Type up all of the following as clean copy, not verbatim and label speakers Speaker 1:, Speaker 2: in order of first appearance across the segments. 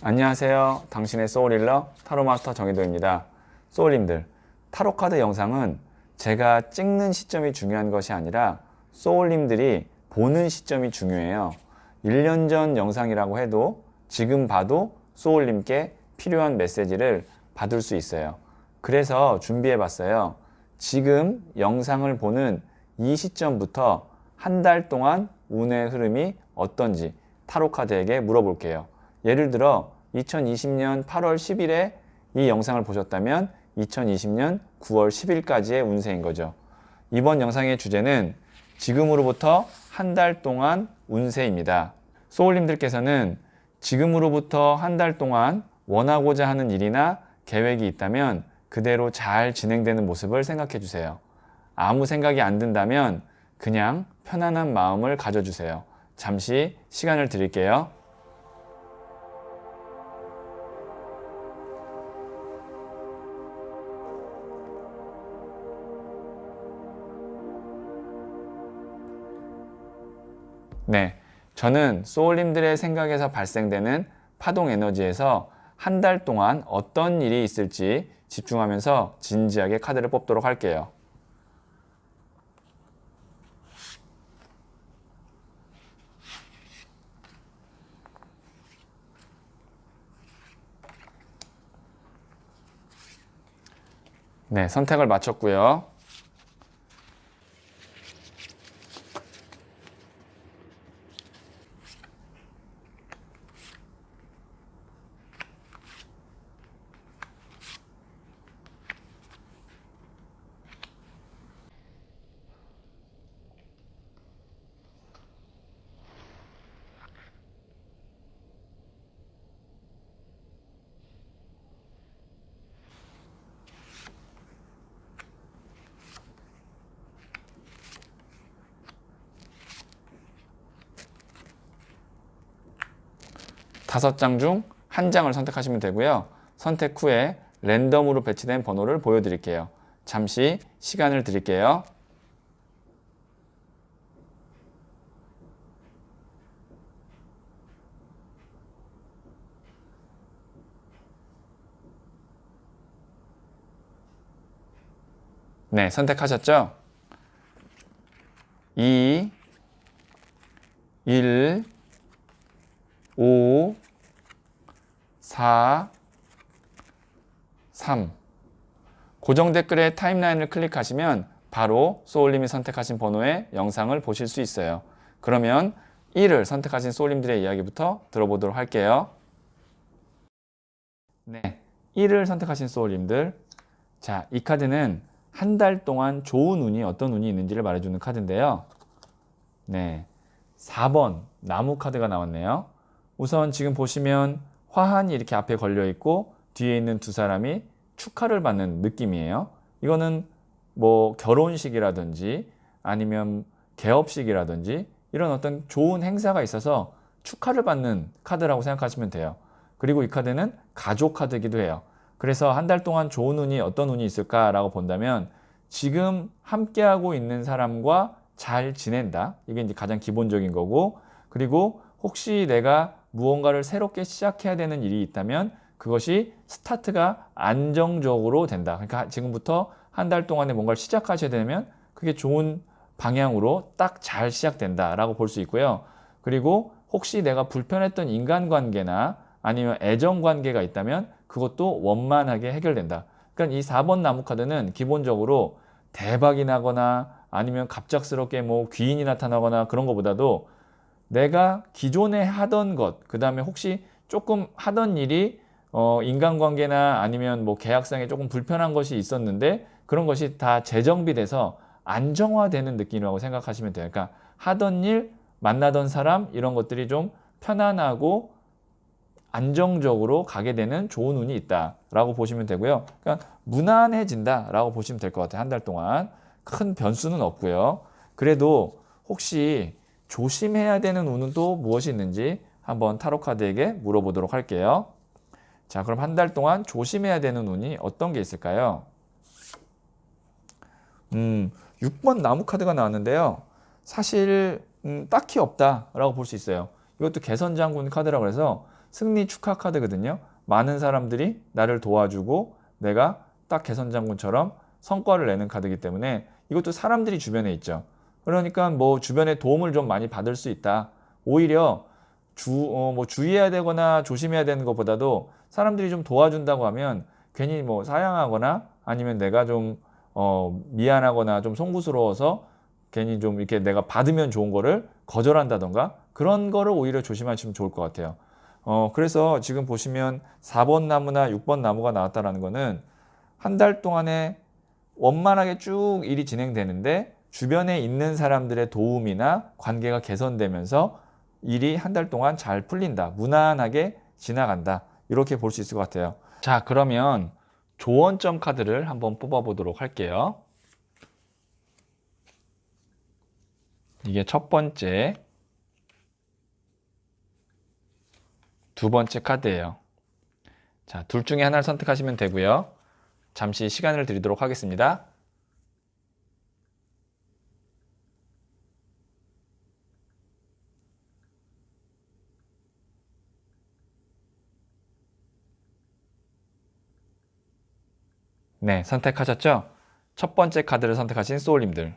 Speaker 1: 안녕하세요. 당신의 소울힐러 타로마스터 정희도입니다. 소울님들, 타로카드 영상은 제가 찍는 시점이 중요한 것이 아니라 소울님들이 보는 시점이 중요해요. 1년 전 영상이라고 해도 지금 봐도 소울님께 필요한 메시지를 받을 수 있어요. 그래서 준비해 봤어요. 지금 영상을 보는 이 시점부터 한 달 동안 운의 흐름이 어떤지 타로카드에게 물어볼게요. 예를 들어 2020년 8월 10일에 이 영상을 보셨다면 2020년 9월 10일까지의 운세인 거죠. 이번 영상의 주제는 지금으로부터 한 달 동안 운세입니다. 소울님들께서는 지금으로부터 한 달 동안 원하고자 하는 일이나 계획이 있다면 그대로 잘 진행되는 모습을 생각해 주세요. 아무 생각이 안 든다면 그냥 편안한 마음을 가져주세요. 잠시 시간을 드릴게요. 네, 저는 소울님들의 생각에서 발생되는 파동 에너지에서 한 달 동안 어떤 일이 있을지 집중하면서 진지하게 카드를 뽑도록 할게요. 네, 선택을 마쳤고요. 다섯 장 중 한 장을 선택하시면 되고요. 선택 후에 랜덤으로 배치된 번호를 보여드릴게요. 잠시 시간을 드릴게요. 네, 선택하셨죠? 2, 1, 5, 4, 3. 고정 댓글에 타임라인을 클릭하시면 바로 소울님이 선택하신 번호의 영상을 보실 수 있어요. 그러면 1을 선택하신 소울님들의 이야기부터 들어보도록 할게요. 네, 1을 선택하신 소울님들. 자, 이 카드는 한 달 동안 좋은 운이 어떤 운이 있는지를 말해주는 카드인데요. 네, 4번 나무 카드가 나왔네요. 우선 지금 보시면 화환이 이렇게 앞에 걸려 있고 뒤에 있는 두 사람이 축하를 받는 느낌이에요. 이거는 뭐 결혼식이라든지 아니면 개업식이라든지 이런 어떤 좋은 행사가 있어서 축하를 받는 카드라고 생각하시면 돼요. 그리고 이 카드는 가족 카드이기도 해요. 그래서 한 달 동안 좋은 운이 어떤 운이 있을까라고 본다면 지금 함께하고 있는 사람과 잘 지낸다. 이게 이제 가장 기본적인 거고, 그리고 혹시 내가 무언가를 새롭게 시작해야 되는 일이 있다면 그것이 스타트가 안정적으로 된다. 그러니까 지금부터 한 달 동안에 뭔가를 시작하셔야 되면 그게 좋은 방향으로 딱 잘 시작된다라고 볼 수 있고요. 그리고 혹시 내가 불편했던 인간관계나 아니면 애정관계가 있다면 그것도 원만하게 해결된다. 그러니까 이 4번 나무 카드는 기본적으로 대박이 나거나 아니면 갑작스럽게 뭐 귀인이 나타나거나 그런 것보다도 내가 기존에 하던 것, 그 다음에 혹시 조금 하던 일이 인간관계나 아니면 뭐 계약상에 조금 불편한 것이 있었는데 그런 것이 다 재정비돼서 안정화되는 느낌이라고 생각하시면 돼요. 그러니까 하던 일, 만나던 사람 이런 것들이 좀 편안하고 안정적으로 가게 되는 좋은 운이 있다라고 보시면 되고요. 그러니까 무난해진다라고 보시면 될 것 같아요. 한 달 동안 큰 변수는 없고요. 그래도 혹시 조심해야 되는 운은 또 무엇이 있는지 한번 타로 카드에게 물어보도록 할게요. 자, 그럼 한 달 동안 조심해야 되는 운이 어떤 게 있을까요? 6번 나무 카드가 나왔는데요. 사실 딱히 없다라고 볼 수 있어요. 이것도 개선장군 카드라고 해서 승리 축하 카드거든요. 많은 사람들이 나를 도와주고 내가 딱 개선장군처럼 성과를 내는 카드이기 때문에 이것도 사람들이 주변에 있죠. 그러니까 뭐 주변에 도움을 좀 많이 받을 수 있다. 오히려 뭐 주의해야 되거나 조심해야 되는 것보다도 사람들이 좀 도와준다고 하면 괜히 뭐 사양하거나 아니면 내가 좀 미안하거나 좀 송구스러워서 괜히 좀 이렇게 내가 받으면 좋은 거를 거절한다던가 그런 거를 오히려 조심하시면 좋을 것 같아요. 그래서 지금 보시면 4번 나무나 6번 나무가 나왔다라는 거는 한 달 동안에 원만하게 쭉 일이 진행되는데 주변에 있는 사람들의 도움이나 관계가 개선되면서 일이 한 달 동안 잘 풀린다. 무난하게 지나간다. 이렇게 볼 수 있을 것 같아요. 자, 그러면 조언점 카드를 한번 뽑아 보도록 할게요. 이게 첫 번째, 두 번째 카드예요. 자, 둘 중에 하나를 선택하시면 되고요. 잠시 시간을 드리도록 하겠습니다. 네, 선택하셨죠? 첫 번째 카드를 선택하신 소울님들.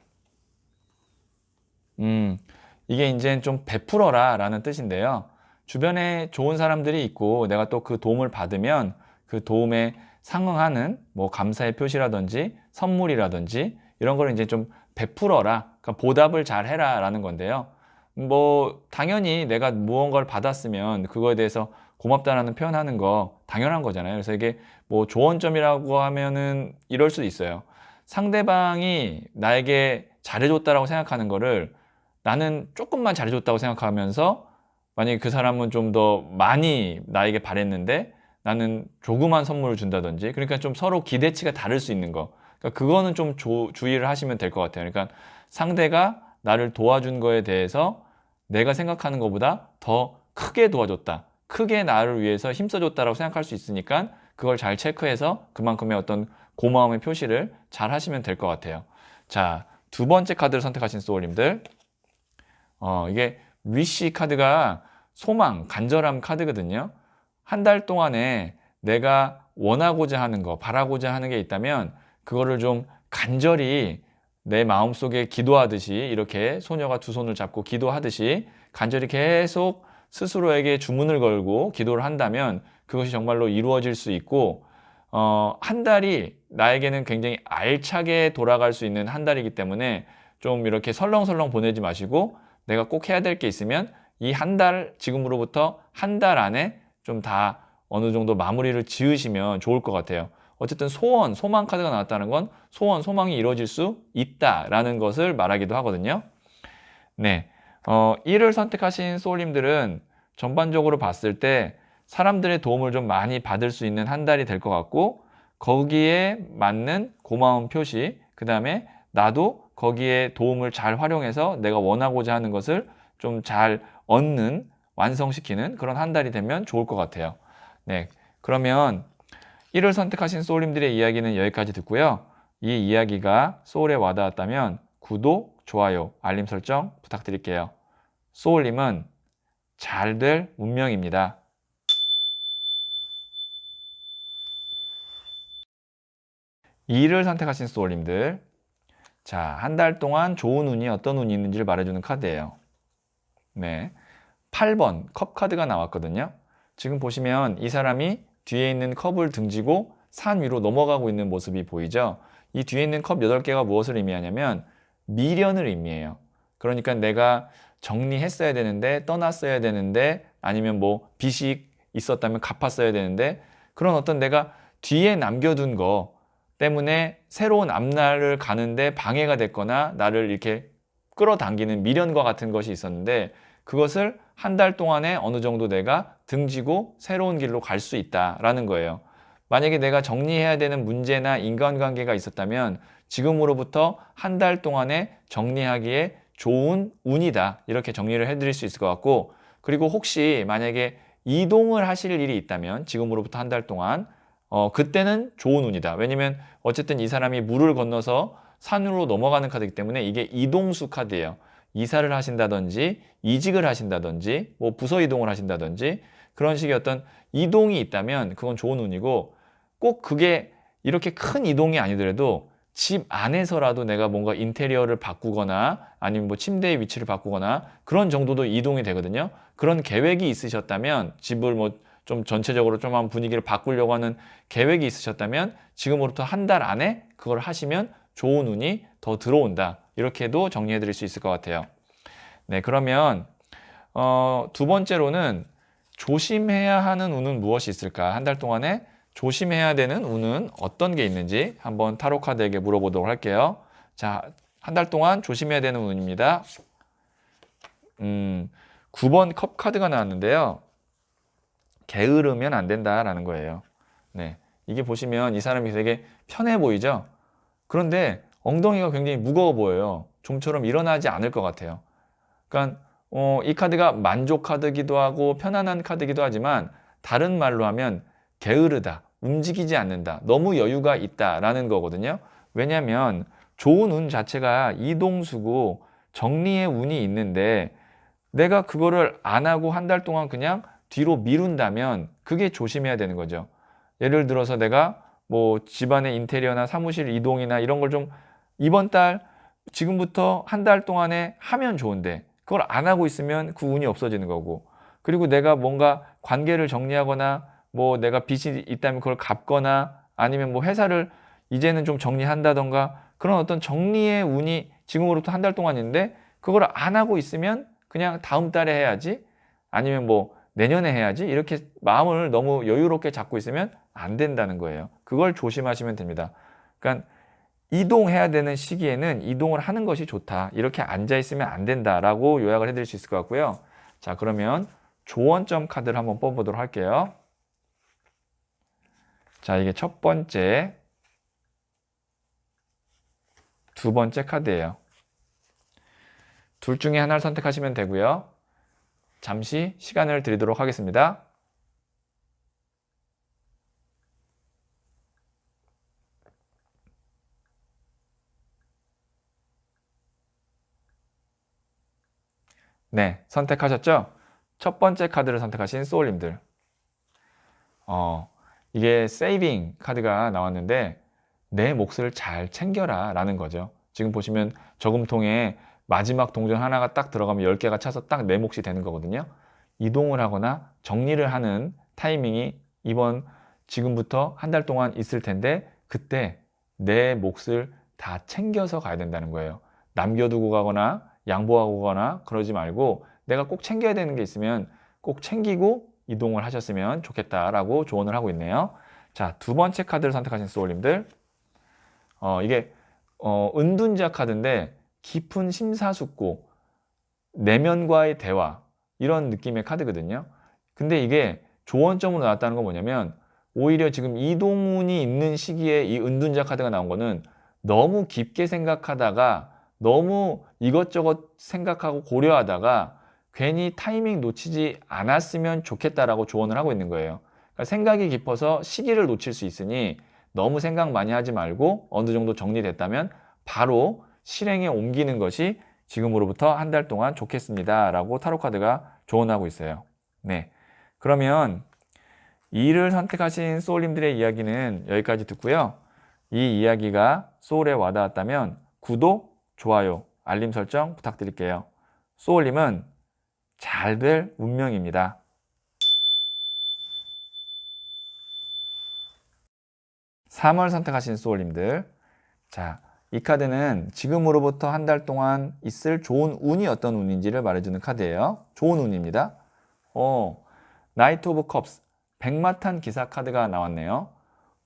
Speaker 1: 이게 이제 좀 베풀어라 라는 뜻인데요. 주변에 좋은 사람들이 있고 내가 또 그 도움을 받으면 그 도움에 상응하는 뭐 감사의 표시라든지 선물이라든지 이런 거를 이제 좀 베풀어라, 그러니까 보답을 잘 해라 라는 건데요. 뭐 당연히 내가 무언가를 받았으면 그거에 대해서 고맙다라는 표현하는 거 당연한 거잖아요. 그래서 이게 뭐 조언점이라고 하면은 이럴 수도 있어요. 상대방이 나에게 잘해줬다라고 생각하는 거를 나는 조금만 잘해줬다고 생각하면서 만약에 그 사람은 좀 더 많이 나에게 바랬는데 나는 조그만 선물을 준다든지, 그러니까 좀 서로 기대치가 다를 수 있는 거, 그러니까 그거는 좀 주의를 하시면 될 것 같아요. 그러니까 상대가 나를 도와준 거에 대해서 내가 생각하는 것보다 더 크게 도와줬다, 크게 나를 위해서 힘써줬다라고 생각할 수 있으니까 그걸 잘 체크해서 그만큼의 어떤 고마움의 표시를 잘 하시면 될 것 같아요. 자, 두 번째 카드를 선택하신 소울님들, 이게 위시 카드가 소망, 간절함 카드거든요. 한 달 동안에 내가 원하고자 하는 거, 바라고자 하는 게 있다면 그거를 좀 간절히 내 마음속에 기도하듯이, 이렇게 소녀가 두 손을 잡고 기도하듯이 간절히 계속 스스로에게 주문을 걸고 기도를 한다면 그것이 정말로 이루어질 수 있고, 한 달이 나에게는 굉장히 알차게 돌아갈 수 있는 한 달이기 때문에 좀 이렇게 설렁설렁 보내지 마시고 내가 꼭 해야 될 게 있으면 이 한 달, 지금으로부터 한 달 안에 좀 다 어느 정도 마무리를 지으시면 좋을 것 같아요. 어쨌든 소원, 소망 카드가 나왔다는 건 소원, 소망이 이루어질 수 있다라는 것을 말하기도 하거든요. 네, 1을 선택하신 소울님들은 전반적으로 봤을 때 사람들의 도움을 좀 많이 받을 수 있는 한 달이 될 것 같고, 거기에 맞는 고마운 표시, 그 다음에 나도 거기에 도움을 잘 활용해서 내가 원하고자 하는 것을 좀 잘 얻는, 완성시키는 그런 한 달이 되면 좋을 것 같아요. 네, 그러면 1을 선택하신 소울님들의 이야기는 여기까지 듣고요. 이 이야기가 소울에 와닿았다면 구독, 좋아요, 알림 설정 부탁드릴게요. 소울님은 잘 될 운명입니다. 2를 선택하신 소울님들, 자, 한 달 동안 좋은 운이 어떤 운이 있는지를 말해주는 카드예요. 네, 8번 컵 카드가 나왔거든요. 지금 보시면 이 사람이 뒤에 있는 컵을 등지고 산 위로 넘어가고 있는 모습이 보이죠. 이 뒤에 있는 컵 8개가 무엇을 의미하냐면 미련을 의미해요. 그러니까 내가 정리했어야 되는데, 떠났어야 되는데, 아니면 뭐 빚이 있었다면 갚았어야 되는데, 그런 어떤 내가 뒤에 남겨둔 거 때문에 새로운 앞날을 가는데 방해가 됐거나 나를 이렇게 끌어당기는 미련과 같은 것이 있었는데, 그것을 한 달 동안에 어느 정도 내가 등지고 새로운 길로 갈 수 있다라는 거예요. 만약에 내가 정리해야 되는 문제나 인간관계가 있었다면 지금으로부터 한 달 동안에 정리하기에 좋은 운이다, 이렇게 정리를 해드릴 수 있을 것 같고, 그리고 혹시 만약에 이동을 하실 일이 있다면 지금으로부터 한 달 동안 그때는 좋은 운이다. 왜냐면 어쨌든 이 사람이 물을 건너서 산으로 넘어가는 카드이기 때문에 이게 이동수 카드예요. 이사를 하신다든지 이직을 하신다든지 뭐 부서 이동을 하신다든지 그런 식의 어떤 이동이 있다면 그건 좋은 운이고, 꼭 그게 이렇게 큰 이동이 아니더라도 집 안에서라도 내가 뭔가 인테리어를 바꾸거나 아니면 뭐 침대의 위치를 바꾸거나 그런 정도도 이동이 되거든요. 그런 계획이 있으셨다면, 집을 뭐 좀 전체적으로 좀 한 분위기를 바꾸려고 하는 계획이 있으셨다면 지금으로부터 한 달 안에 그걸 하시면 좋은 운이 더 들어온다. 이렇게도 정리해 드릴 수 있을 것 같아요. 네, 그러면 두 번째로는 조심해야 하는 운은 무엇이 있을까? 한 달 동안에 조심해야 되는 운은 어떤 게 있는지 한번 타로 카드에게 물어보도록 할게요. 자, 한 달 동안 조심해야 되는 운입니다. 9번 컵 카드가 나왔는데요. 게으르면 안 된다라는 거예요. 네, 이게 보시면 이 사람이 되게 편해 보이죠? 그런데 엉덩이가 굉장히 무거워 보여요. 좀처럼 일어나지 않을 것 같아요. 그러니까 이 카드가 만족 카드기도 하고 편안한 카드기도 하지만, 다른 말로 하면 게으르다, 움직이지 않는다, 너무 여유가 있다라는 거거든요. 왜냐하면 좋은 운 자체가 이동수고 정리의 운이 있는데, 내가 그거를 안 하고 한 달 동안 그냥 뒤로 미룬다면 그게 조심해야 되는 거죠. 예를 들어서 내가 뭐 집안의 인테리어나 사무실 이동이나 이런 걸 좀 이번 달 지금부터 한 달 동안에 하면 좋은데 그걸 안 하고 있으면 그 운이 없어지는 거고, 그리고 내가 뭔가 관계를 정리하거나 뭐 내가 빚이 있다면 그걸 갚거나 아니면 뭐 회사를 이제는 좀 정리한다던가 그런 어떤 정리의 운이 지금으로부터 한 달 동안 있는데, 그걸 안 하고 있으면 그냥 다음 달에 해야지 아니면 뭐 내년에 해야지 이렇게 마음을 너무 여유롭게 잡고 있으면 안 된다는 거예요. 그걸 조심하시면 됩니다. 그러니까 이동해야 되는 시기에는 이동을 하는 것이 좋다. 이렇게 앉아 있으면 안 된다라고 요약을 해드릴 수 있을 것 같고요. 자, 그러면 조언점 카드를 한번 뽑아보도록 할게요. 자, 이게 첫 번째, 두 번째 카드예요. 둘 중에 하나를 선택하시면 되고요. 잠시 시간을 드리도록 하겠습니다. 네, 선택하셨죠? 첫 번째 카드를 선택하신 소울님들. 이게 세이빙 카드가 나왔는데 내 몫을 잘 챙겨라 라는 거죠. 지금 보시면 저금통에 마지막 동전 하나가 딱 들어가면 10개가 차서 딱 내 몫이 되는 거거든요. 이동을 하거나 정리를 하는 타이밍이 지금부터 한 달 동안 있을 텐데, 그때 내 몫을 다 챙겨서 가야 된다는 거예요. 남겨두고 가거나 양보하고 가거나 그러지 말고 내가 꼭 챙겨야 되는 게 있으면 꼭 챙기고 이동을 하셨으면 좋겠다라고 조언을 하고 있네요. 자, 두 번째 카드를 선택하신 소울님들. 이게 은둔자 카드인데 깊은 심사숙고, 내면과의 대화, 이런 느낌의 카드거든요. 근데 이게 조언점으로 나왔다는 건 뭐냐면, 오히려 지금 이동운이 있는 시기에 이 은둔자 카드가 나온 거는 너무 깊게 생각하다가 너무 이것저것 생각하고 고려하다가 괜히 타이밍 놓치지 않았으면 좋겠다라고 조언을 하고 있는 거예요. 그러니까 생각이 깊어서 시기를 놓칠 수 있으니 너무 생각 많이 하지 말고 어느 정도 정리됐다면 바로 실행에 옮기는 것이 지금으로부터 한 달 동안 좋겠습니다 라고 타로카드가 조언하고 있어요. 네, 그러면 2를 선택하신 소울님들의 이야기는 여기까지 듣고요. 이 이야기가 소울에 와닿았다면 구독, 좋아요, 알림 설정 부탁드릴게요. 소울님은 잘 될 운명입니다. 3월 선택하신 소울님들. 자, 이 카드는 지금으로부터 한 달 동안 있을 좋은 운이 어떤 운인지를 말해주는 카드예요. 좋은 운입니다. 나이트 오브 컵스, 백마탄 기사 카드가 나왔네요.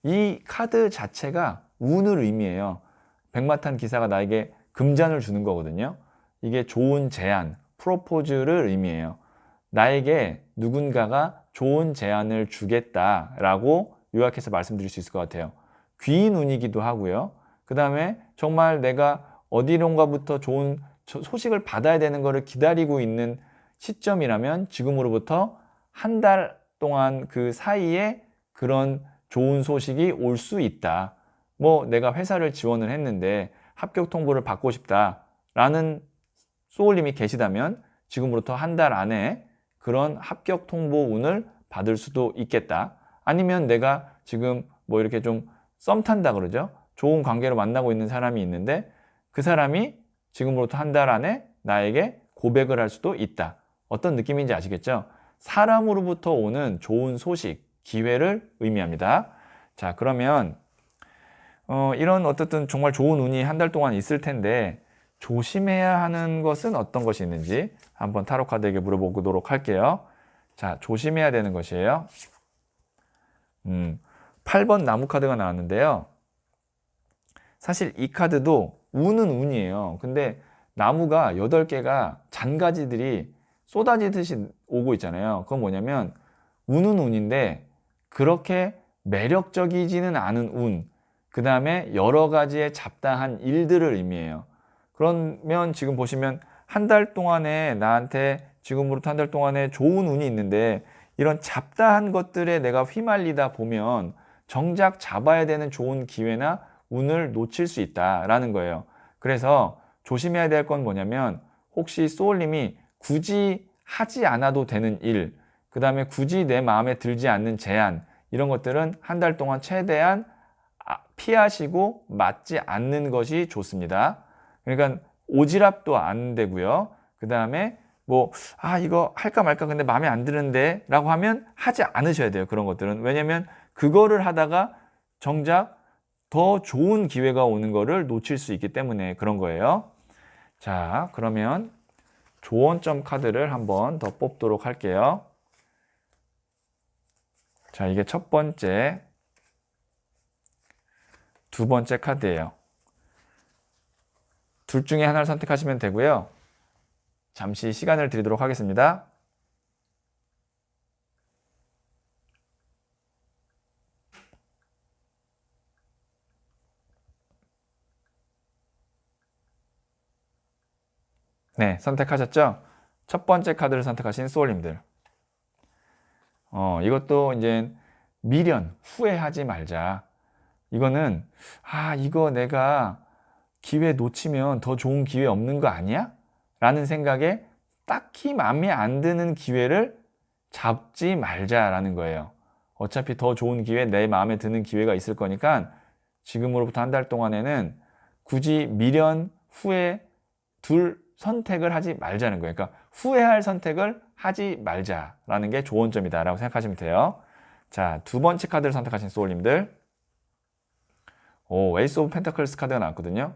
Speaker 1: 이 카드 자체가 운을 의미해요. 백마탄 기사가 나에게 금잔을 주는 거거든요. 이게 좋은 제안, 프로포즈를 의미해요. 나에게 누군가가 좋은 제안을 주겠다라고 요약해서 말씀드릴 수 있을 것 같아요. 귀인 운이기도 하고요. 그 다음에 정말 내가 어디론가부터 좋은 소식을 받아야 되는 것을 기다리고 있는 시점이라면 지금으로부터 한 달 동안 그 사이에 그런 좋은 소식이 올 수 있다. 뭐 내가 회사를 지원을 했는데 합격 통보를 받고 싶다라는 소울님이 계시다면 지금으로부터 한 달 안에 그런 합격 통보 운을 받을 수도 있겠다. 아니면 내가 지금 뭐 이렇게 좀 썸 탄다 그러죠. 좋은 관계로 만나고 있는 사람이 있는데 그 사람이 지금으로부터 한 달 안에 나에게 고백을 할 수도 있다. 어떤 느낌인지 아시겠죠? 사람으로부터 오는 좋은 소식, 기회를 의미합니다. 자, 그러면 이런 어쨌든 정말 좋은 운이 한 달 동안 있을 텐데 조심해야 하는 것은 어떤 것이 있는지 한번 타로 카드에게 물어보도록 할게요. 자, 조심해야 되는 것이에요. 8번 나무 카드가 나왔는데요. 사실 이 카드도 운은 운이에요. 근데 나무가 8개가 잔가지들이 쏟아지듯이 오고 있잖아요. 그건 뭐냐면 운은 운인데 그렇게 매력적이지는 않은 운, 그 다음에 여러 가지의 잡다한 일들을 의미해요. 그러면 지금 보시면 한 달 동안에 나한테 지금으로부터 한 달 동안에 좋은 운이 있는데 이런 잡다한 것들에 내가 휘말리다 보면 정작 잡아야 되는 좋은 기회나 운을 놓칠 수 있다라는 거예요. 그래서 조심해야 될 건 뭐냐면 혹시 소울님이 굳이 하지 않아도 되는 일, 그 다음에 굳이 내 마음에 들지 않는 제안, 이런 것들은 한 달 동안 최대한 피하시고 맞지 않는 것이 좋습니다. 그러니까 오지랖도 안 되고요. 그 다음에 뭐 이거 할까 말까 근데 마음에 안 드는데 라고 하면 하지 않으셔야 돼요. 그런 것들은. 왜냐면 그거를 하다가 정작 더 좋은 기회가 오는 거를 놓칠 수 있기 때문에 그런 거예요. 자, 그러면 조언점 카드를 한번 더 뽑도록 할게요. 자, 이게 첫 번째, 두 번째 카드예요. 둘 중에 하나를 선택하시면 되고요. 잠시 시간을 드리도록 하겠습니다. 네, 선택하셨죠? 첫 번째 카드를 선택하신 소울님들. 이것도 이제 미련, 후회하지 말자. 이거는 이거 내가 기회 놓치면 더 좋은 기회 없는 거 아니야? 라는 생각에 딱히 마음에 안 드는 기회를 잡지 말자라는 거예요. 어차피 더 좋은 기회, 내 마음에 드는 기회가 있을 거니까 지금으로부터 한 달 동안에는 굳이 미련, 후회 둘 선택을 하지 말자는 거예요. 그러니까 후회할 선택을 하지 말자라는 게 조언점이다라고 생각하시면 돼요. 자, 두 번째 카드를 선택하신 소울님들. 에이스 오브 펜타클스 카드가 나왔거든요.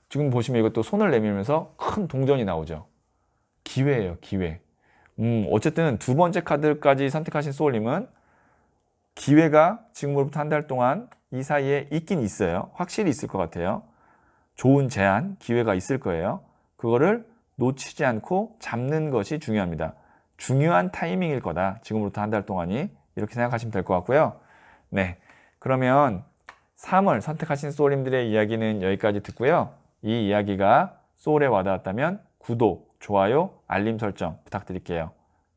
Speaker 1: 지금 보시면 이것도 손을 내밀면서 큰 동전이 나오죠. 기회예요, 기회. 어쨌든 두 번째 카드까지 선택하신 소울님은 기회가 지금으로부터 한 달 동안 이 사이에 있긴 있어요. 확실히 있을 것 같아요. 좋은 제안, 기회가 있을 거예요. 그거를 놓치지 않고 잡는 것이 중요합니다. 중요한 타이밍일 거다. 지금부터 한 달 동안이. 이렇게 생각하시면 될 것 같고요. 네, 그러면 3을 선택하신 소울님들의 이야기는 여기까지 듣고요. 이 이야기가 소울에 와닿았다면 구독, 좋아요, 알림 설정 부탁드릴게요.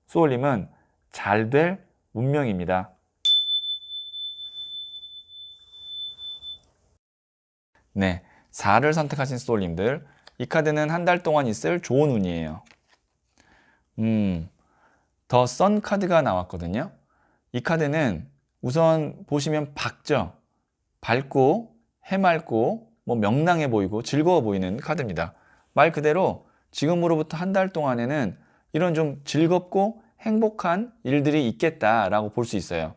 Speaker 1: 소울님은 잘 될 운명입니다. 네, 4를 선택하신 소울님들. 이 카드는 한 달 동안 있을 좋은 운이에요. 더 선 카드가 나왔거든요. 이 카드는 우선 보시면 밝죠. 밝고 해맑고 뭐 명랑해 보이고 즐거워 보이는 카드입니다. 말 그대로 지금으로부터 한 달 동안에는 이런 좀 즐겁고 행복한 일들이 있겠다라고 볼 수 있어요.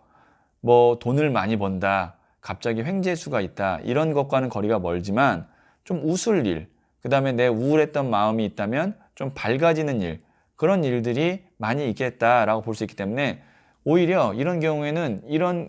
Speaker 1: 뭐 돈을 많이 번다, 갑자기 횡재수가 있다, 이런 것과는 거리가 멀지만 좀 웃을 일, 그 다음에 내 우울했던 마음이 있다면 좀 밝아지는 일, 그런 일들이 많이 있겠다라고 볼 수 있기 때문에 오히려 이런 경우에는 이런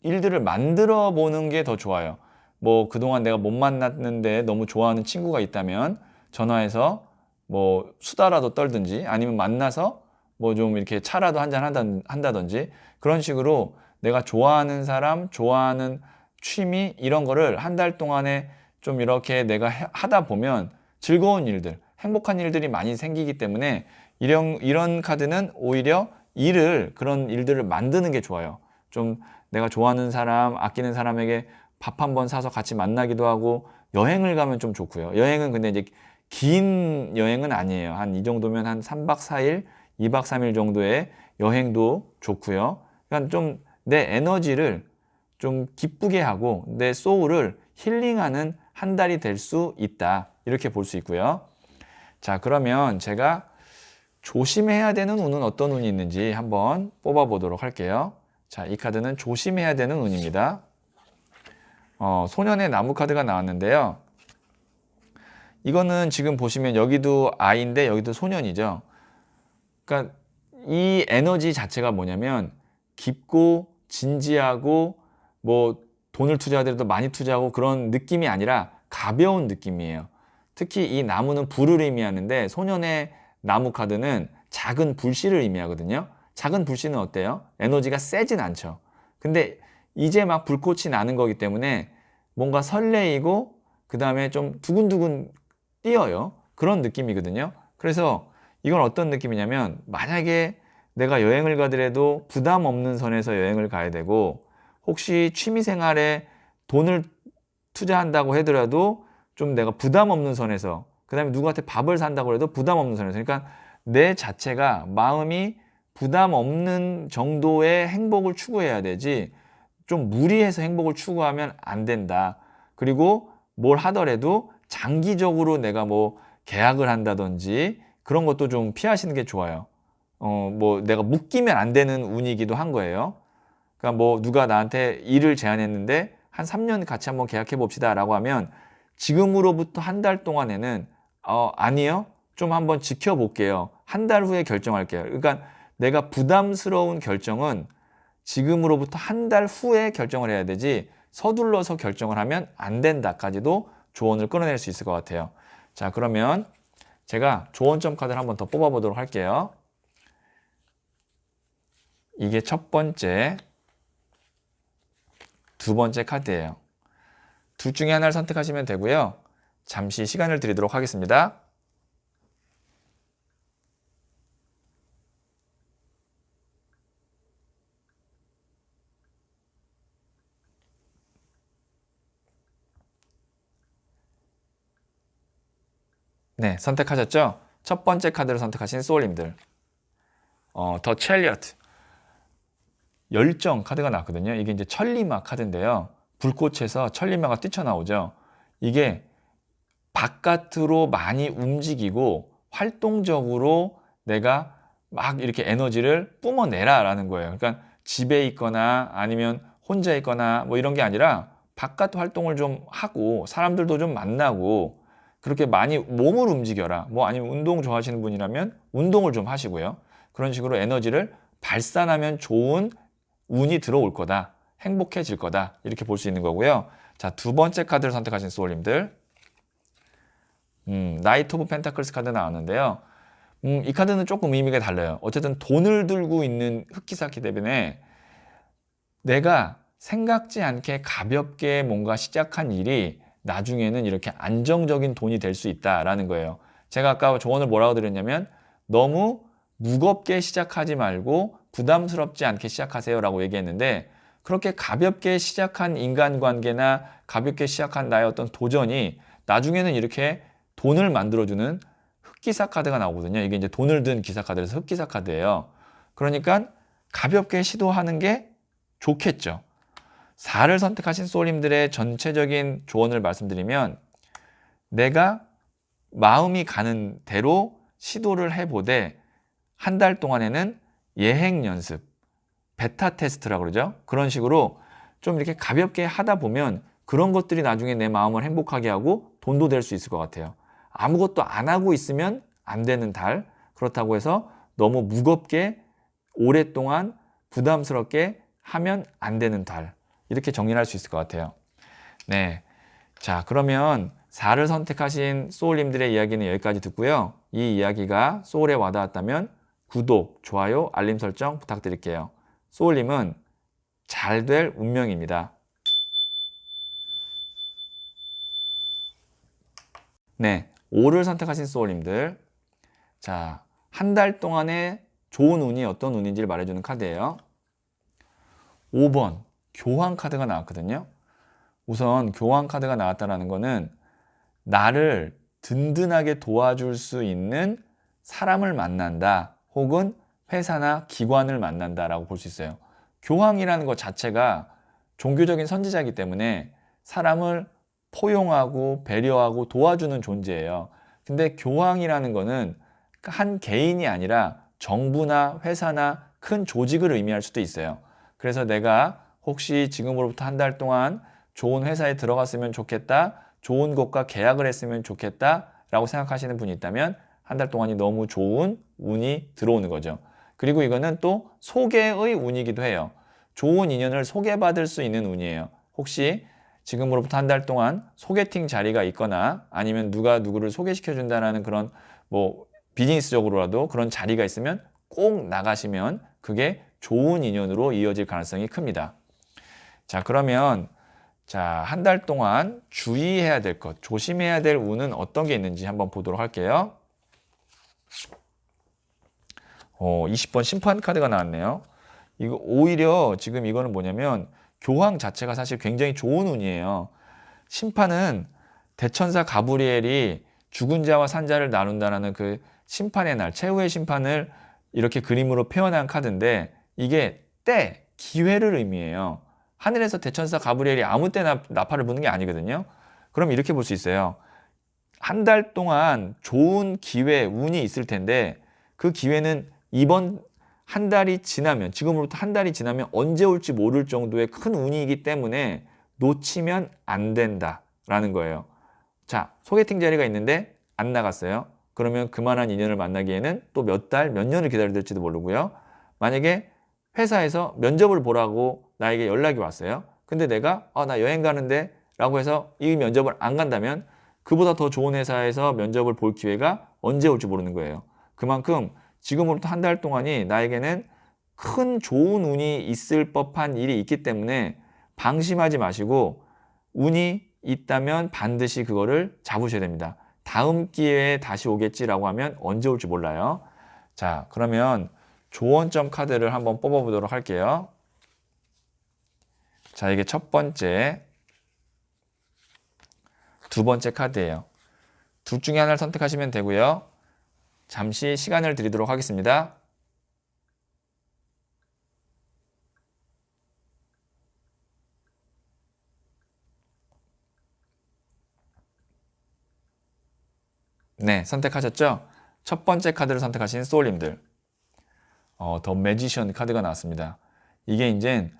Speaker 1: 일들을 만들어 보는 게 더 좋아요. 뭐 그동안 내가 못 만났는데 너무 좋아하는 친구가 있다면 전화해서 뭐 수다라도 떨든지 아니면 만나서 뭐 좀 이렇게 차라도 한잔 한다든지 그런 식으로 내가 좋아하는 사람, 좋아하는 취미 이런 거를 한 달 동안에 좀 이렇게 내가 하다 보면 즐거운 일들, 행복한 일들이 많이 생기기 때문에 이런 카드는 오히려 그런 일들을 만드는 게 좋아요. 좀 내가 좋아하는 사람, 아끼는 사람에게 밥 한번 사서 같이 만나기도 하고 여행을 가면 좀 좋고요. 여행은 근데 이제 긴 여행은 아니에요. 한 이 정도면 한 3박 4일, 2박 3일 정도의 여행도 좋고요. 그러니까 좀 내 에너지를 좀 기쁘게 하고 내 소울을 힐링하는 한 달이 될 수 있다. 이렇게 볼 수 있고요. 자, 그러면 제가 조심해야 되는 운은 어떤 운이 있는지 한번 뽑아 보도록 할게요. 자, 이 카드는 조심해야 되는 운입니다. 소년의 나무 카드가 나왔는데요. 이거는 지금 보시면 여기도 아이인데 여기도 소년이죠. 그러니까 이 에너지 자체가 뭐냐면 깊고 진지하고 뭐 돈을 투자하더라도 많이 투자하고 그런 느낌이 아니라 가벼운 느낌이에요. 특히 이 나무는 불을 의미하는데 소년의 나무 카드는 작은 불씨를 의미하거든요. 작은 불씨는 어때요? 에너지가 세진 않죠. 근데 이제 막 불꽃이 나는 거기 때문에 뭔가 설레이고 그 다음에 좀 두근두근 뛰어요. 그런 느낌이거든요. 그래서 이건 어떤 느낌이냐면 만약에 내가 여행을 가더라도 부담 없는 선에서 여행을 가야 되고 혹시 취미생활에 돈을 투자한다고 하더라도 좀 내가 부담 없는 선에서 그 다음에 누구한테 밥을 산다고 해도 부담 없는 선에서 그러니까 내 자체가 마음이 부담 없는 정도의 행복을 추구해야 되지 좀 무리해서 행복을 추구하면 안 된다. 그리고 뭘 하더라도 장기적으로 내가 뭐 계약을 한다든지 그런 것도 좀 피하시는 게 좋아요. 뭐 내가 묶이면 안 되는 운이기도 한 거예요. 그러니까 뭐 누가 나한테 일을 제안했는데 한 3년 같이 한번 계약해 봅시다 라고 하면 지금으로부터 한 달 동안에는 아니요. 좀 한번 지켜볼게요. 한 달 후에 결정할게요. 그러니까 내가 부담스러운 결정은 지금으로부터 한 달 후에 결정을 해야 되지 서둘러서 결정을 하면 안 된다까지도 조언을 끌어낼 수 있을 것 같아요. 자, 그러면 제가 조언점 카드를 한번 더 뽑아보도록 할게요. 이게 첫 번째, 두 번째 카드예요. 둘 중에 하나를 선택하시면 되고요. 잠시 시간을 드리도록 하겠습니다. 네, 선택하셨죠? 첫 번째 카드를 선택하신 소울님들. 더 첼리어트. 열정 카드가 나왔거든요. 이게 이제 천리마 카드인데요. 불꽃에서 천리마가 뛰쳐나오죠. 이게 바깥으로 많이 움직이고 활동적으로 내가 막 이렇게 에너지를 뿜어내라 라는 거예요. 그러니까 집에 있거나 아니면 혼자 있거나 뭐 이런 게 아니라 바깥 활동을 좀 하고 사람들도 좀 만나고 그렇게 많이 몸을 움직여라. 뭐 아니면 운동 좋아하시는 분이라면 운동을 좀 하시고요. 그런 식으로 에너지를 발산하면 좋은 운이 들어올 거다. 행복해질 거다. 이렇게 볼 수 있는 거고요. 자, 두 번째 카드를 선택하신 소울님들. 나이트 오브 펜타클스 카드 나왔는데요. 이 카드는 조금 의미가 달라요. 어쨌든 돈을 들고 있는 흑기사기 때문에 내가 생각지 않게 가볍게 뭔가 시작한 일이 나중에는 이렇게 안정적인 돈이 될 수 있다라는 거예요. 제가 아까 조언을 뭐라고 드렸냐면 너무 무겁게 시작하지 말고 부담스럽지 않게 시작하세요라고 얘기했는데 그렇게 가볍게 시작한 인간관계나 가볍게 시작한 나의 어떤 도전이 나중에는 이렇게 돈을 만들어주는 흑기사 카드가 나오거든요. 이게 이제 돈을 든 기사 카드에서 흑기사 카드예요. 그러니까 가볍게 시도하는 게 좋겠죠. 4를 선택하신 소울님들의 전체적인 조언을 말씀드리면 내가 마음이 가는 대로 시도를 해보되 한 달 동안에는 예행 연습, 베타 테스트라고 그러죠. 그런 식으로 좀 이렇게 가볍게 하다 보면 그런 것들이 나중에 내 마음을 행복하게 하고 돈도 될 수 있을 것 같아요. 아무것도 안 하고 있으면 안 되는 달. 그렇다고 해서 너무 무겁게 오랫동안 부담스럽게 하면 안 되는 달. 이렇게 정리를 할 수 있을 것 같아요. 네. 자, 그러면 4를 선택하신 소울님들의 이야기는 여기까지 듣고요. 이 이야기가 소울에 와닿았다면 구독, 좋아요, 알림 설정 부탁드릴게요. 소울님은 잘 될 운명입니다. 네, 5를 선택하신 소울님들. 자, 한 달 동안의 좋은 운이 어떤 운인지를 말해주는 카드예요. 5번, 교황 카드가 나왔거든요. 우선 교황 카드가 나왔다는 거는 나를 든든하게 도와줄 수 있는 사람을 만난다. 혹은 회사나 기관을 만난다라고 볼 수 있어요. 교황이라는 것 자체가 종교적인 선지자이기 때문에 사람을 포용하고 배려하고 도와주는 존재예요. 근데 교황이라는 거는 한 개인이 아니라 정부나 회사나 큰 조직을 의미할 수도 있어요. 그래서 내가 혹시 지금으로부터 한 달 동안 좋은 회사에 들어갔으면 좋겠다, 좋은 곳과 계약을 했으면 좋겠다 라고 생각하시는 분이 있다면 한 달 동안이 너무 좋은 운이 들어오는 거죠. 그리고 이거는 또 소개의 운이기도 해요. 좋은 인연을 소개받을 수 있는 운이에요. 혹시 지금으로부터 한 달 동안 소개팅 자리가 있거나 아니면 누가 누구를 소개시켜 준다는 그런 뭐 비즈니스적으로라도 그런 자리가 있으면 꼭 나가시면 그게 좋은 인연으로 이어질 가능성이 큽니다. 자, 그러면 한 달 동안 주의해야 될 것, 조심해야 될 운은 어떤 게 있는지 한번 보도록 할게요. 20번 심판 카드가 나왔네요. 이거 오히려 지금 이거는 뭐냐면 교황 자체가 사실 굉장히 좋은 운이에요. 심판은 대천사 가브리엘이 죽은 자와 산 자를 나눈다라는 그 심판의 날, 최후의 심판을 이렇게 그림으로 표현한 카드인데 이게 때, 기회를 의미해요. 하늘에서 대천사 가브리엘이 아무 때나 나팔을 부는 게 아니거든요. 그럼 이렇게 볼 수 있어요. 한 달 동안 좋은 기회, 운이 있을 텐데 그 기회는 이번 한 달이 지나면, 지금으로부터 한 달이 지나면 언제 올지 모를 정도의 큰 운이기 때문에 놓치면 안 된다라는 거예요. 자, 소개팅 자리가 있는데 안 나갔어요. 그러면 그만한 인연을 만나기에는 또 몇 달, 몇 년을 기다려야 될지도 모르고요. 만약에 회사에서 면접을 보라고 나에게 연락이 왔어요. 근데 내가 나 여행 가는데 라고 해서 이 면접을 안 간다면 그보다 더 좋은 회사에서 면접을 볼 기회가 언제 올지 모르는 거예요. 그만큼 지금으로부터 한 달 동안이 나에게는 큰 좋은 운이 있을 법한 일이 있기 때문에 방심하지 마시고 운이 있다면 반드시 그거를 잡으셔야 됩니다. 다음 기회에 다시 오겠지라고 하면 언제 올지 몰라요. 자, 그러면 조언점 카드를 한번 뽑아보도록 할게요. 자, 이게 첫 번째, 두 번째 카드예요. 둘 중에 하나를 선택하시면 되고요. 잠시 시간을 드리도록 하겠습니다. 네, 선택하셨죠? 첫 번째 카드를 선택하신 소울님들. 더 매지션 카드가 나왔습니다. 이게 이제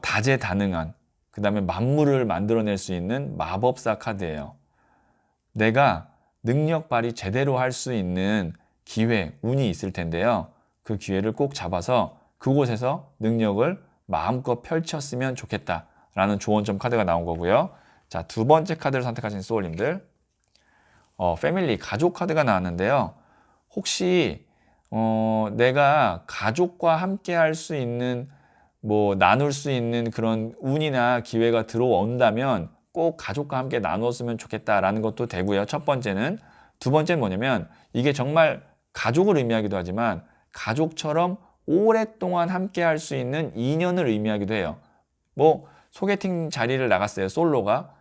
Speaker 1: 다재다능한, 그 다음에 만물을 만들어낼 수 있는 마법사 카드예요. 내가 능력 발휘 제대로 할 수 있는 기회, 운이 있을 텐데요. 그 기회를 꼭 잡아서 그곳에서 능력을 마음껏 펼쳤으면 좋겠다라는 조언점 카드가 나온 거고요. 자, 두 번째 카드를 선택하신 소울님들. 패밀리, 가족 카드가 나왔는데요. 혹시 내가 가족과 함께 할 수 있는 나눌 수 있는 그런 운이나 기회가 들어온다면 꼭 가족과 함께 나눴으면 좋겠다라는 것도 되고요. 첫 번째는. 두 번째는 뭐냐면 이게 정말 가족을 의미하기도 하지만 가족처럼 오랫동안 함께 할 수 있는 인연을 의미하기도 해요. 소개팅 자리를 나갔어요. 솔로가.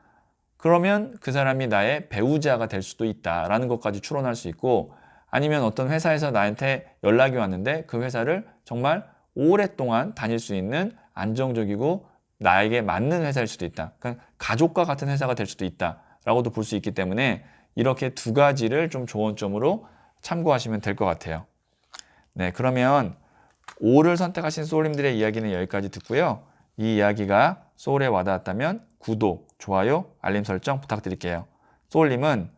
Speaker 1: 그러면 그 사람이 나의 배우자가 될 수도 있다라는 것까지 추론할 수 있고 아니면 어떤 회사에서 나한테 연락이 왔는데 그 회사를 정말 오랫동안 다닐 수 있는 안정적이고 나에게 맞는 회사일 수도 있다. 그러니까 가족과 같은 회사가 될 수도 있다라고도 볼 수 있기 때문에 이렇게 두 가지를 좀 조언점으로 참고하시면 될 것 같아요. 네, 그러면 5를 선택하신 소울님들의 이야기는 여기까지 듣고요. 이 이야기가 소울에 와닿았다면 구독, 좋아요, 알림 설정 부탁드릴게요. 소울님은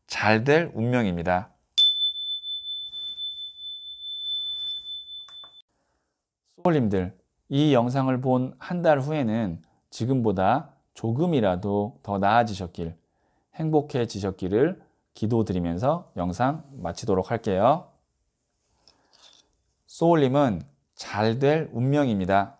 Speaker 1: 잘 될 운명입니다. 소울님들, 이 영상을 본 한 달 후에는 지금보다 조금이라도 더 나아지셨길, 행복해지셨기를 기도드리면서 영상 마치도록 할게요. 소울님은 잘 될 운명입니다.